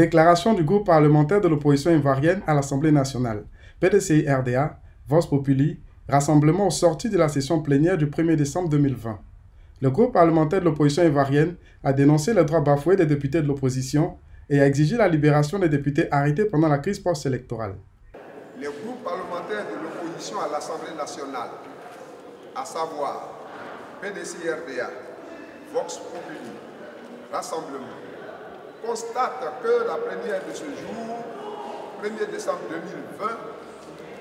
Déclaration du groupe parlementaire de l'opposition ivoirienne à l'Assemblée nationale. PDCI-RDA, Vox Populi, rassemblement aux sorties de la session plénière du 1er décembre 2020. Le groupe parlementaire de l'opposition ivoirienne a dénoncé les droits bafoués des députés de l'opposition et a exigé la libération des députés arrêtés pendant la crise post-électorale. Les groupes parlementaires de l'opposition à l'Assemblée nationale, à savoir PDCI-RDA, Vox Populi, Rassemblement, constate que la plénière de ce jour, 1er décembre 2020,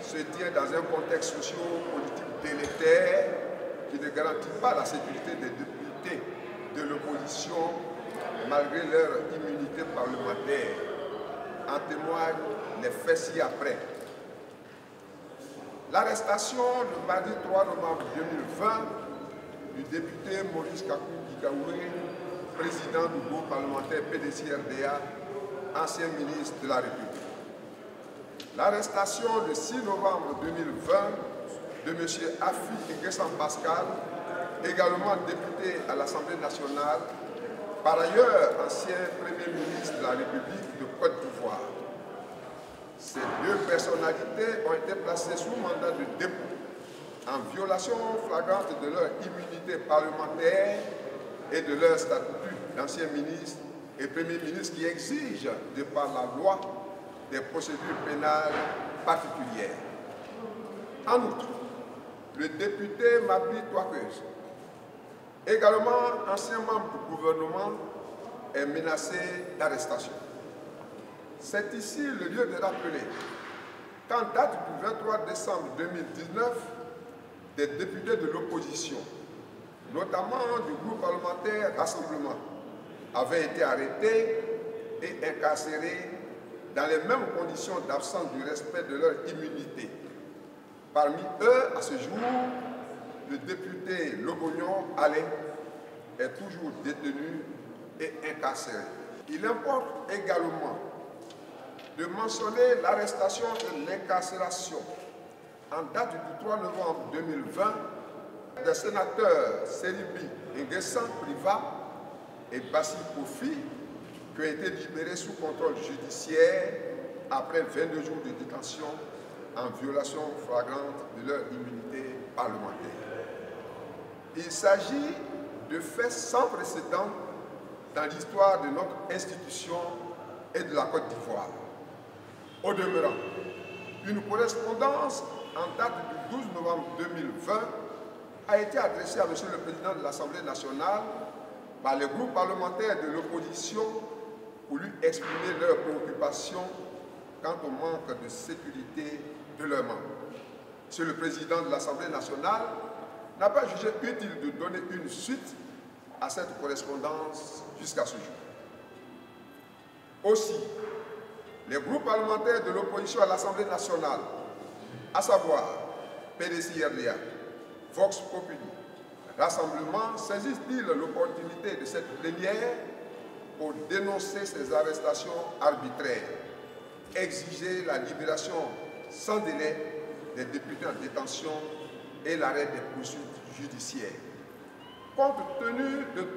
se tient dans un contexte socio-politique délétère qui ne garantit pas la sécurité des députés de l'opposition malgré leur immunité parlementaire. En témoignent les faits ci-après. L'arrestation le mardi 3 novembre 2020 du député Maurice Kakou Dikaouré, président du groupe parlementaire PDCI-RDA, ancien ministre de la République. L'arrestation le 6 novembre 2020 de M. Afi Nguessan Pascal, également député à l'Assemblée nationale, par ailleurs ancien Premier ministre de la République de Côte d'Ivoire. Ces deux personnalités ont été placées sous mandat de dépôt en violation flagrante de leur immunité parlementaire et de leur statut d'ancien ministre et Premier ministre qui exige, de par la loi, des procédures pénales particulières. En outre, le député Mabli Touakeuse, également ancien membre du gouvernement, est menacé d'arrestation. C'est ici le lieu de rappeler qu'en date du 23 décembre 2019, des députés de l'opposition, notamment du groupe parlementaire Rassemblement, avaient été arrêtés et incarcérés dans les mêmes conditions d'absence du respect de leur immunité. Parmi eux, à ce jour, le député Logognon Alain est toujours détenu et incarcéré. Il importe également de mentionner l'arrestation et l'incarcération en date du 3 novembre 2020 des sénateurs Seribi Nguessan Priva et Bassi Kofi qui ont été libérés sous contrôle judiciaire après 22 jours de détention en violation flagrante de leur immunité parlementaire. Il s'agit de faits sans précédent dans l'histoire de notre institution et de la Côte d'Ivoire. Au demeurant, une correspondance en date du 12 novembre 2020 a été adressée à M. le Président de l'Assemblée nationale par les groupes parlementaires de l'opposition pour lui exprimer leurs préoccupations quant au manque de sécurité de leurs membres. M. le Président de l'Assemblée nationale n'a pas jugé utile de donner une suite à cette correspondance jusqu'à ce jour. Aussi, les groupes parlementaires de l'opposition à l'Assemblée nationale, à savoir PDCI-RDA, Vox Populi, Rassemblement, saisissent-ils l'opportunité de cette plénière pour dénoncer ces arrestations arbitraires, exiger la libération sans délai des députés en détention et l'arrêt des poursuites judiciaires. Compte tenu de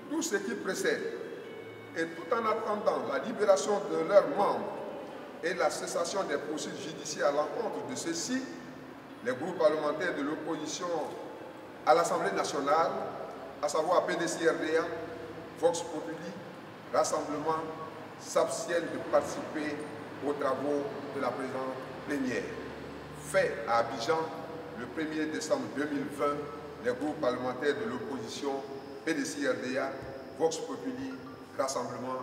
tout ce qui précède et tout en attendant la libération de leurs membres et la cessation des poursuites judiciaires à l'encontre de ceux-ci, les groupes parlementaires de l'opposition à l'Assemblée nationale, à savoir PDCI-RDA, Vox Populi, Rassemblement, s'abstiennent de participer aux travaux de la présente plénière. Fait à Abidjan, le 1er décembre 2020, les groupes parlementaires de l'opposition PDCI-RDA, Vox Populi, Rassemblement.